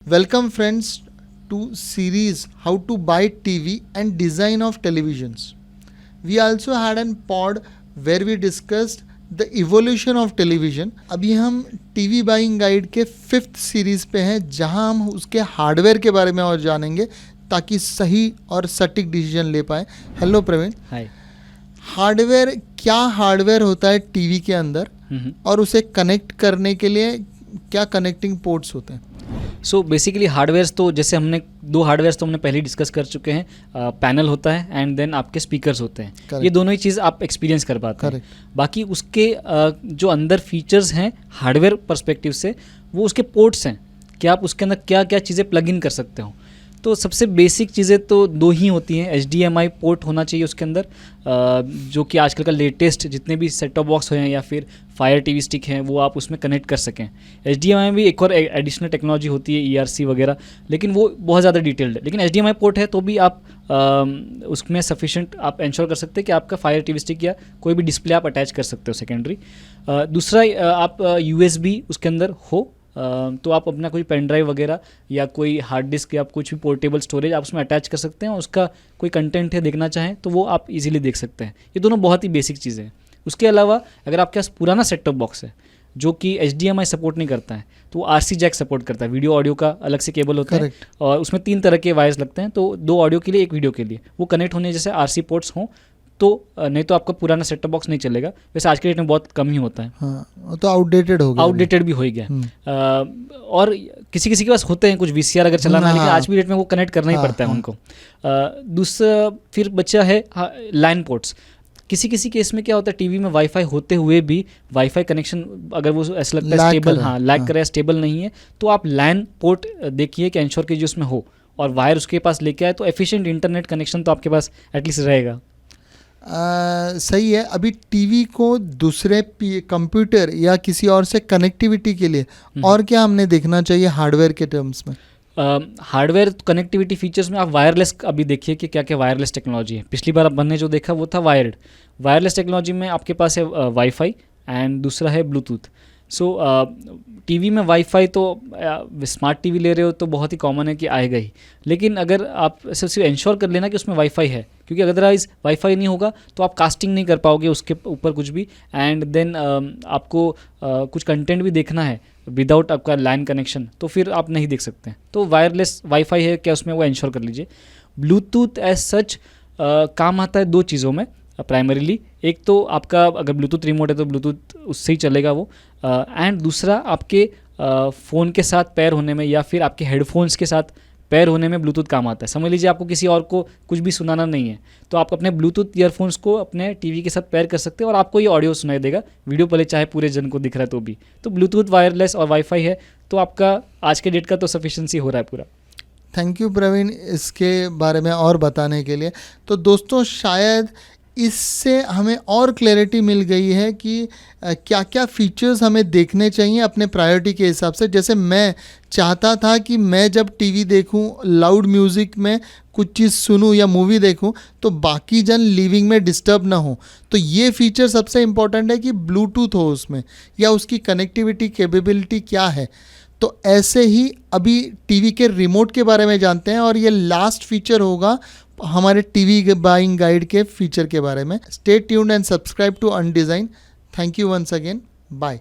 Welcome friends to series How to Buy TV and Design of Televisions. We also had an pod where we discussed the evolution of television. अभी हम TV buying guide के 5th series पे हैं, जहां हम उसके hardware के बारे में और जानेंगे ताकि सही और सटीक डिसीजन ले पाएँ. हेलो प्रवीण. हाय. हार्डवेयर, क्या हार्डवेयर होता है टीवी के अंदर और उसे कनेक्ट करने के लिए क्या कनेक्टिंग पोर्ट्स होते हैं? सो बेसिकली हार्डवेयर्स तो जैसे हमने दो हार्डवेयर्स तो हमने पहले डिस्कस कर चुके हैं. पैनल होता है एंड देन आपके स्पीकर्स होते हैं. Correct. ये दोनों ही चीज़ आप एक्सपीरियंस कर पाते हैं. Correct. बाकी उसके जो अंदर फीचर्स हैं हार्डवेयर पर्सपेक्टिव से, वो उसके पोर्ट्स हैं कि आप उसके अंदर क्या क्या चीज़ें प्लग इन कर सकते हो. तो सबसे बेसिक चीज़ें तो दो ही होती हैं. HDMI पोर्ट होना चाहिए उसके अंदर, जो कि आजकल का लेटेस्ट जितने भी सेट टॉप बॉक्स हैं या फिर फायर टीवी स्टिक हैं वो आप उसमें कनेक्ट कर सकें. HDMI में भी एक और एडिशनल टेक्नोलॉजी होती है, ERC वगैरह, लेकिन वो बहुत ज़्यादा डिटेल्ड है. लेकिन HDMI पोर्ट है तो भी आप उसमें सफिशेंट आप इंश्योर कर सकते हैं कि आपका फायर टीवी स्टिक या कोई भी डिस्प्ले आप अटैच कर सकते हो सेकेंडरी. दूसरा आप USB उसके अंदर हो, तो आप अपना कोई पेन ड्राइव वगैरह या कोई हार्ड डिस्क या कुछ भी पोर्टेबल स्टोरेज आप उसमें अटैच कर सकते हैं. उसका कोई कंटेंट है देखना चाहें तो वो आप इजीली देख सकते हैं. ये दोनों बहुत ही बेसिक चीज़ें हैं. उसके अलावा अगर आपके पास पुराना सेट टॉप बॉक्स है जो कि HDMI सपोर्ट नहीं करता है, तो वो RC जैक सपोर्ट करता है. वीडियो ऑडियो का अलग से केबल होता है और उसमें 3 तरह के वायर्स लगते हैं, तो 2 ऑडियो के लिए 1 वीडियो के लिए. वो कनेक्ट होने जैसे RC पोर्ट्स हों तो नहीं तो आपका पुराना सेट टॉप बॉक्स नहीं चलेगा. वैसे आज के डेट में बहुत कम ही होता है. हाँ, तो आउटडेटेड हो गया. आउटडेटेड भी हो ही गया. और किसी किसी के पास होते हैं कुछ VCR अगर चलाना है, लेकिन आज भी डेट में वो कनेक्ट करना ही पड़ता है उनको. दूसरा फिर बच्चा है लाइन पोर्ट्स. किसी किसी केस में क्या होता है, टीवी में वाईफाई होते हुए भी वाईफाई कनेक्शन अगर वो ऐसा लगता है स्टेबल, लैग कर रहा है, स्टेबल नहीं है, तो आप लैन पोर्ट देखिए कि इंश्योर कीजिए उसमें हो और वायर उसके पास लेके आए, तो एफिशिएंट इंटरनेट कनेक्शन तो आपके पास एटलीस्ट रहेगा. सही है. अभी टीवी को दूसरे कंप्यूटर या किसी और से कनेक्टिविटी के लिए और क्या हमने देखना चाहिए हार्डवेयर के टर्म्स में? हार्डवेयर कनेक्टिविटी फीचर्स में आप वायरलेस अभी देखिए कि क्या क्या वायरलेस टेक्नोलॉजी है. पिछली बार हमने जो देखा वो था वायर्ड. वायरलेस टेक्नोलॉजी में आपके पास है वाईफाई एंड दूसरा है ब्लूटूथ. सो टीवी में वाईफाई तो स्मार्ट टीवी ले रहे हो तो बहुत ही कॉमन है कि आएगा ही, लेकिन अगर आप सिर्फ इंश्योर कर लेना कि उसमें वाईफाई है, क्योंकि अदरवाइज वाईफाई नहीं होगा तो आप कास्टिंग नहीं कर पाओगे उसके ऊपर कुछ भी. एंड देन आपको कुछ कंटेंट भी देखना है विदाउट आपका लाइन कनेक्शन, तो फिर आप नहीं देख सकते हैं. तो वायरलेस वाईफाई है क्या उसमें, वो इंश्योर कर लीजिए. ब्लूटूथ एज सच काम आता है 2 चीज़ों में प्राइमरीली. एक तो आपका अगर ब्लूटूथ रिमोट है तो ब्लूटूथ उससे ही चलेगा वो, एंड दूसरा आपके फ़ोन के साथ पेयर होने में या फिर आपके हेडफोन्स के साथ पेयर होने में ब्लूटूथ काम आता है. समझ लीजिए आपको किसी और को कुछ भी सुनाना नहीं है तो आप अपने ब्लूटूथ ईयरफोन्स को अपने टीवी के साथ पेयर कर सकते हैं और आपको ये ऑडियो सुनाई देगा, वीडियो भले चाहे पूरे जन को दिख रहा है तो भी. तो ब्लूटूथ, वायरलेस और वाईफाई है तो आपका आज के डेट का तो सफिशिएंसी हो रहा है पूरा. थैंक यू प्रवीण इसके बारे में और बताने के लिए. तो दोस्तों, शायद इससे हमें और क्लैरिटी मिल गई है कि क्या क्या फीचर्स हमें देखने चाहिए अपने प्रायोरिटी के हिसाब से. जैसे मैं चाहता था कि मैं जब टीवी देखूं, लाउड म्यूज़िक में कुछ चीज़ सुनूं या मूवी देखूं तो बाकी जन लिविंग में डिस्टर्ब ना हो, तो ये फीचर सबसे इम्पॉर्टेंट है कि ब्लूटूथ हो उसमें या उसकी कनेक्टिविटी कैपेबिलिटी क्या है. तो ऐसे ही अभी टीवी के रिमोट के बारे में जानते हैं और ये लास्ट फीचर होगा हमारे टीवी बाइंग गाइड के फीचर के बारे में. Stay tuned and subscribe to Undesign. Thank you once again. Bye.